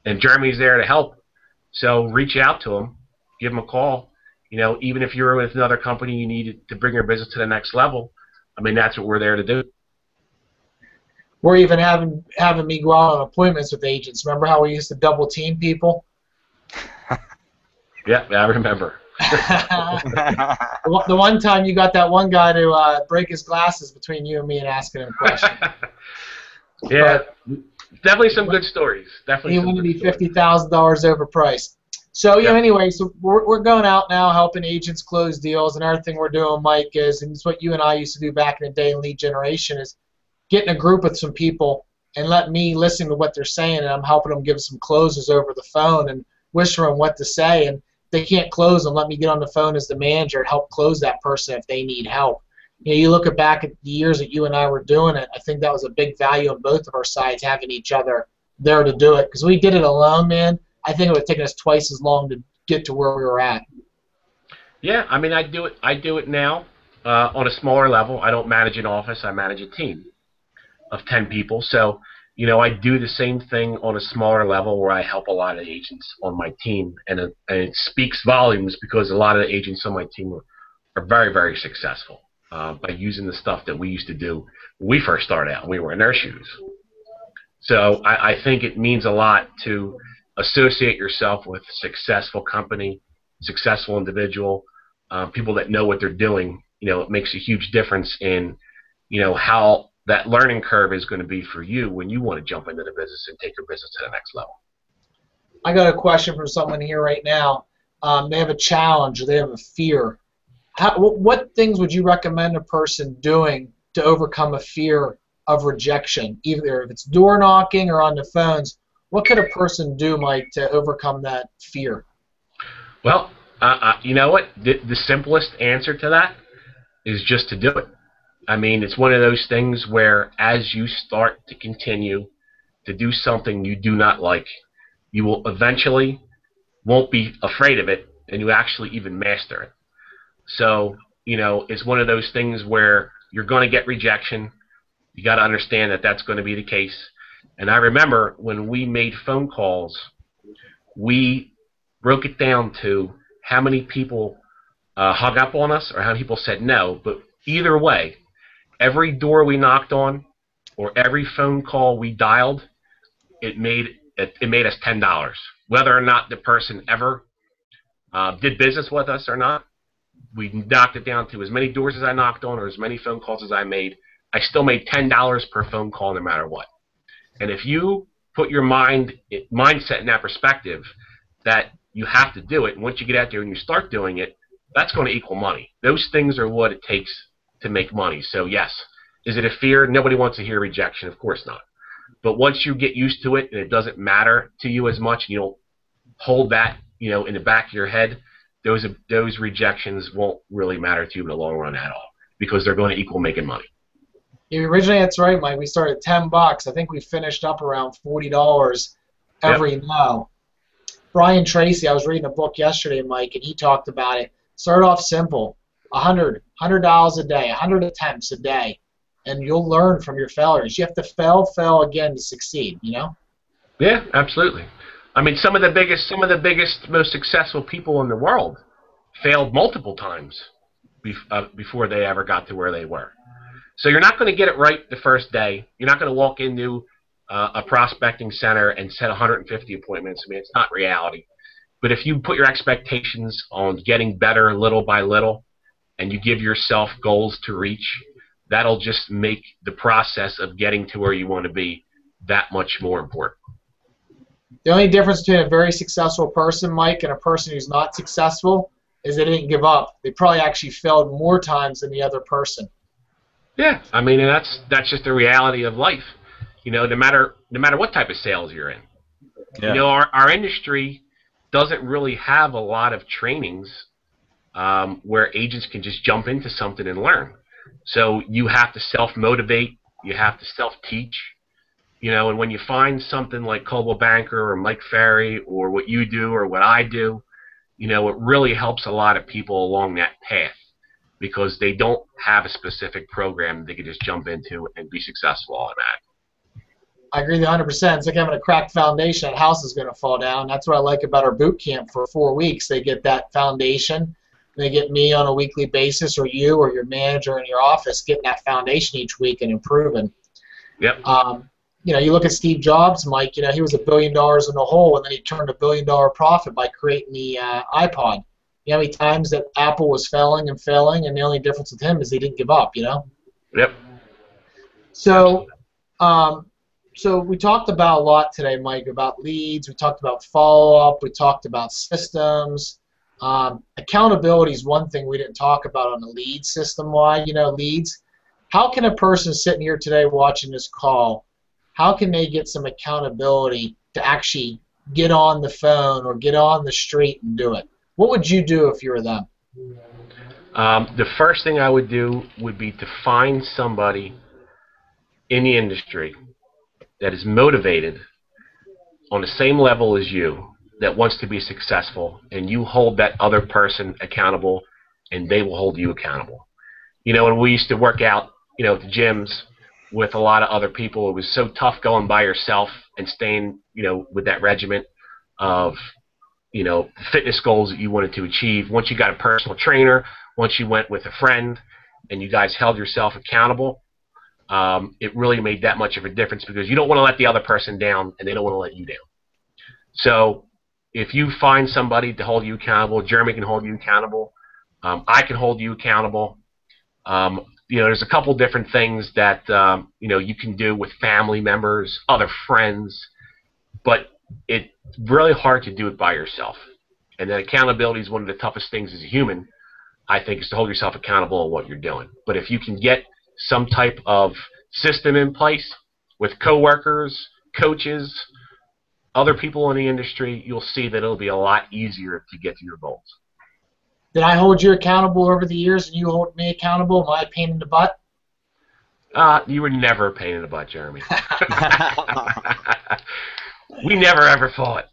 [SPEAKER 2] and Jeremy's there to help. So reach out to him, give him a call. You know, even if you're with another company, you need to bring your business to the next level. I mean, that's what we're there to do.
[SPEAKER 1] We're even having me go out on appointments with agents. Remember how we used to double team people?
[SPEAKER 2] Yeah, I remember.
[SPEAKER 1] The one time you got that one guy to break his glasses between you and me and asking him a question.
[SPEAKER 2] Yeah, but definitely some good stories. Definitely.
[SPEAKER 1] He wanted to be $50,000 overpriced. So yeah, anyway, so we're going out now helping agents close deals. Another thing we're doing, Mike, is, and it's what you and I used to do back in the day in lead generation, is getting a group with some people and let me listen to what they're saying, and I'm helping them give some closes over the phone and whisper them what to say. And if they can't close them, let me get on the phone as the manager and help close that person if they need help. You know, you look back at the years that you and I were doing it, I think that was a big value on both of our sides, having each other there to do it. Because we did it alone, man, I think it would have taken us twice as long to get to where we were at.
[SPEAKER 2] Yeah, I mean, I do it now on a smaller level. I don't manage an office. I manage a team of 10 people. So, you know, I do the same thing on a smaller level where I help a lot of agents on my team. And it speaks volumes because a lot of the agents on my team are very, very successful by using the stuff that we used to do when we first started out. We were in their shoes. So I think it means a lot to associate yourself with a successful company, successful individual, people that know what they're doing. You know, it makes a huge difference in, you know, how that learning curve is going to be for you when you want to jump into the business and take your business to the next level. I
[SPEAKER 1] got a question from someone here right now. They have a challenge or they have a fear. what things would you recommend a person doing to overcome a fear of rejection, either if it's door knocking or on the phones? What could a person do, Mike, to overcome that fear?
[SPEAKER 2] Well, you know what? The simplest answer to that is just to do it. I mean, it's one of those things where as you start to continue to do something you do not like, you will eventually won't be afraid of it, and you actually even master it. So, you know, it's one of those things where you're going to get rejection. You got to understand that that's going to be the case. And I remember when we made phone calls, we broke it down to how many people hung up on us or how many people said no. But either way, every door we knocked on or every phone call we dialed, it made us $10. Whether or not the person ever did business with us or not, we knocked it down to as many doors as I knocked on or as many phone calls as I made. I still made $10 per phone call no matter what. And if you put your mindset in that perspective that you have to do it, and once you get out there and you start doing it, that's going to equal money. Those things are what it takes to make money. So yes, is it a fear? Nobody wants to hear rejection. Of course not. But once you get used to it and it doesn't matter to you as much, you don't hold that, you know, in the back of your head, those rejections won't really matter to you in the long run at all because they're going to equal making money.
[SPEAKER 1] Yeah, originally, that's right, Mike. We started at $10. I think we finished up around $40 every no. Brian Tracy, I was reading a book yesterday, Mike, and he talked about it. Start off simple, $100 a day, 100 attempts a day, and you'll learn from your failures. You have to fail again to succeed, you know?
[SPEAKER 2] Yeah, absolutely. I mean, some of the biggest, most successful people in the world failed multiple times before they ever got to where they were. So you're not going to get it right the first day. You're not going to walk into a prospecting center and set 150 appointments. I mean, it's not reality. But if you put your expectations on getting better little by little and you give yourself goals to reach, that'll just make the process of getting to where you want to be that much more important.
[SPEAKER 1] The only difference between a very successful person, Mike, and a person who's not successful is they didn't give up. They probably actually failed more times than the other person.
[SPEAKER 2] Yeah, I mean, and that's just the reality of life. You know, no matter what type of sales you're in. Yeah. You know, our industry doesn't really have a lot of trainings where agents can just jump into something and learn. So you have to self-motivate. You have to self-teach. You know, and when you find something like Coldwell Banker or Mike Ferry or what you do or what I do, you know, it really helps a lot of people along that path because they don't have a specific program they can just jump into and be successful automatically.
[SPEAKER 1] I agree 100%. It's like having a cracked foundation. That house is going to fall down. That's what I like about our boot camp for 4 weeks. They get that foundation. They get me on a weekly basis, or you or your manager in your office getting that foundation each week and improving.
[SPEAKER 2] Yep.
[SPEAKER 1] You know, you look at Steve Jobs, Mike. You know, he was $1 billion in the hole, and then he turned $1 billion profit by creating the iPod. You know how many times that Apple was failing, and the only difference with him is he didn't give up. You know.
[SPEAKER 2] Yep.
[SPEAKER 1] So, so we talked about a lot today, Mike, about leads. We talked about follow-up. We talked about systems. Accountability is one thing we didn't talk about on the lead system-wide. You know, leads. How can a person sitting here today watching this call, how can they get some accountability to actually get on the phone or get on the street and do it? What would you do if you were them?
[SPEAKER 2] The first thing I would do would be to find somebody in the industry that is motivated on the same level as you, that wants to be successful, and you hold that other person accountable, and they will hold you accountable. You know, when we used to work out, you know, at the gyms with a lot of other people, it was so tough going by yourself and staying, you know, with that regiment of, you know, fitness goals that you wanted to achieve. Once you got a personal trainer, once you went with a friend, and you guys held yourself accountable, it really made that much of a difference because you don't want to let the other person down, and they don't want to let you down. So if you find somebody to hold you accountable, Jeremy can hold you accountable, I can hold you accountable. You know, there's a couple different things that you know, you can do with family members, other friends, but it's really hard to do it by yourself. And then accountability is one of the toughest things as a human I think, is to hold yourself accountable on what you're doing. But if you can get some type of system in place with coworkers, coaches, other people in the industry, you'll see that it'll be a lot easier to get to your goals.
[SPEAKER 1] Did I hold you accountable over the years and you hold me accountable? Am I a pain in the butt?
[SPEAKER 2] You were never a pain in the butt, Jeremy. We never ever fought.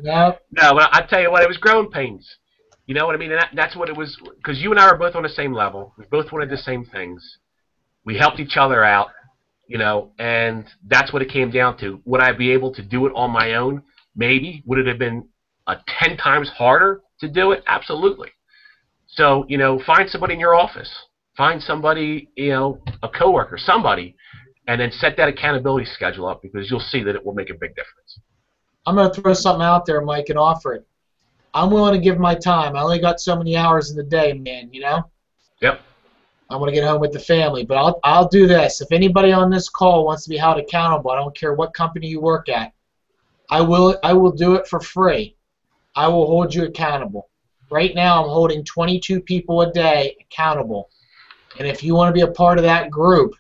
[SPEAKER 1] No.
[SPEAKER 2] No, but I tell you what, it was growing pains. You know what I mean? And that's what it was, because you and I were both on the same level. We both wanted the same things. We helped each other out, you know, and that's what it came down to. Would I be able to do it on my own? Maybe. Would it have been 10 times harder to do it? Absolutely. So, you know, find somebody in your office. Find somebody, you know, a coworker, somebody, and then set that accountability schedule up, because you'll see that it will make a big difference.
[SPEAKER 1] I'm going to throw something out there, Mike, and offer it. I'm willing to give my time. I only got so many hours in the day, man, you know?
[SPEAKER 2] Yep.
[SPEAKER 1] I want to get home with the family, but I'll do this. If anybody on this call wants to be held accountable, I don't care what company you work at, I will do it for free. I will hold you accountable. Right now I'm holding 22 people a day accountable. And if you want to be a part of that group,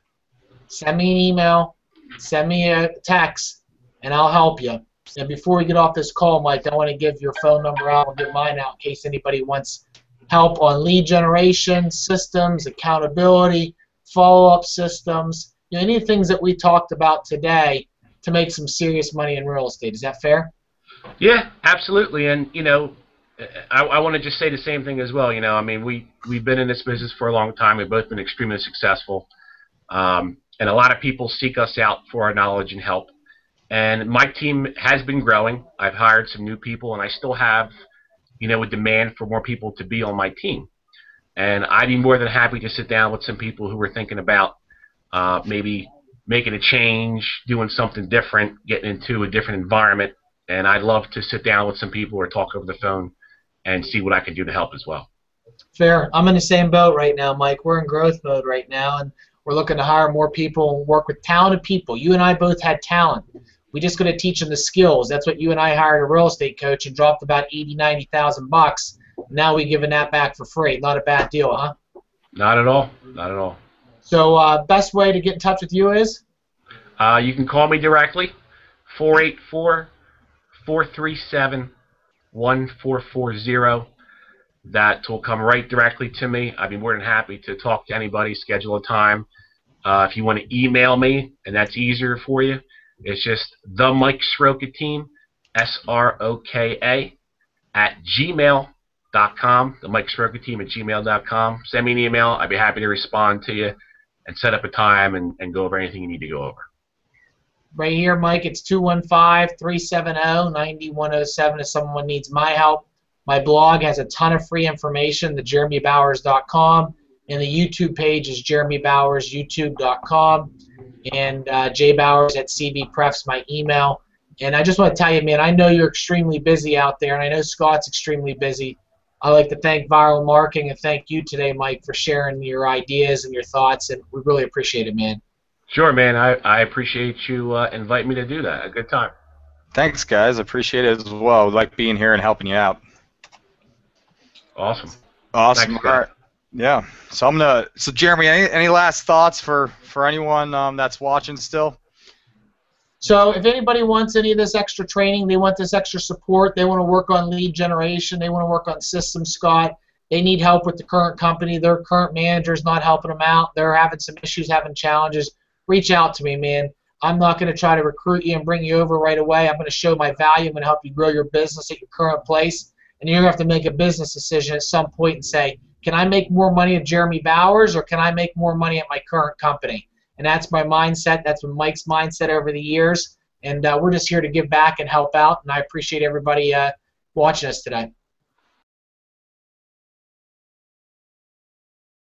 [SPEAKER 1] send me an email, send me a text, and I'll help you. And before we get off this call, Mike, I want to give your phone number out. I'll give mine out in case anybody wants help on lead generation, systems, accountability, follow-up systems, you know, any things that we talked about today to make some serious money in real estate. Is that fair?
[SPEAKER 2] Yeah, absolutely. And, you know, I want to just say the same thing as well. You know, I mean, we've been in this business for a long time. We've both been extremely successful. And a lot of people seek us out for our knowledge and help. And my team has been growing. I've hired some new people, and I still have, you know, a demand for more people to be on my team. And I'd be more than happy to sit down with some people who are thinking about maybe making a change, doing something different, getting into a different environment. And I'd love to sit down with some people or talk over the phone and see what I can do to help as well.
[SPEAKER 1] Fair. I'm in the same boat right now, Mike. We're in growth mode right now, and we're looking to hire more people and work with talented people. You and I both had talent. We just got to teach them the skills. That's what you and I hired a real estate coach and dropped about $80,000-$90,000. Now we're giving that back for free. Not a bad deal, huh?
[SPEAKER 2] Not at all. Not at all.
[SPEAKER 1] So best way to get in touch with you is?
[SPEAKER 2] You can call me directly, 484-437-1440. That will come right directly to me. I'd be more than happy to talk to anybody, schedule a time. If you want to email me, and that's easier for you, it's just the Mike Sroka team, SROKA, @gmail.com. The Mike Sroka team @gmail.com. Send me an email. I'd be happy to respond to you and set up a time and go over anything you need to go over.
[SPEAKER 1] Right here, Mike, it's 215-370-9107 if someone needs my help. My blog has a ton of free information, thejeremybowers.com, and the YouTube page is jeremybowersyoutube.com, and jbowers@cbpref's my email. And I just want to tell you, man, I know you're extremely busy out there, and I know Scott's extremely busy. I'd like to thank Viral Marketing and thank you today, Mike, for sharing your ideas and your thoughts, and we really appreciate it, man.
[SPEAKER 2] Sure, man. I appreciate you inviting me to do that. A good time.
[SPEAKER 3] Thanks, guys. I appreciate it as well. I like being here and helping you out.
[SPEAKER 2] Awesome.
[SPEAKER 3] Awesome.
[SPEAKER 2] Thanks,
[SPEAKER 3] all right. Yeah. So So Jeremy, any last thoughts for anyone that's watching still?
[SPEAKER 1] So if anybody wants any of this extra training, they want this extra support, they want to work on lead generation, they want to work on systems, Scott, they need help with the current company, their current manager's not helping them out, they're having some issues, having challenges, reach out to me, man. I'm not going to try to recruit you and bring you over right away. I'm going to show my value. I'm going to help you grow your business at your current place. And you're going to have to make a business decision at some point and say, can I make more money at Jeremy Bowers or can I make more money at my current company? And that's my mindset. That's been Mike's mindset over the years. And we're just here to give back and help out. And I appreciate everybody watching us today.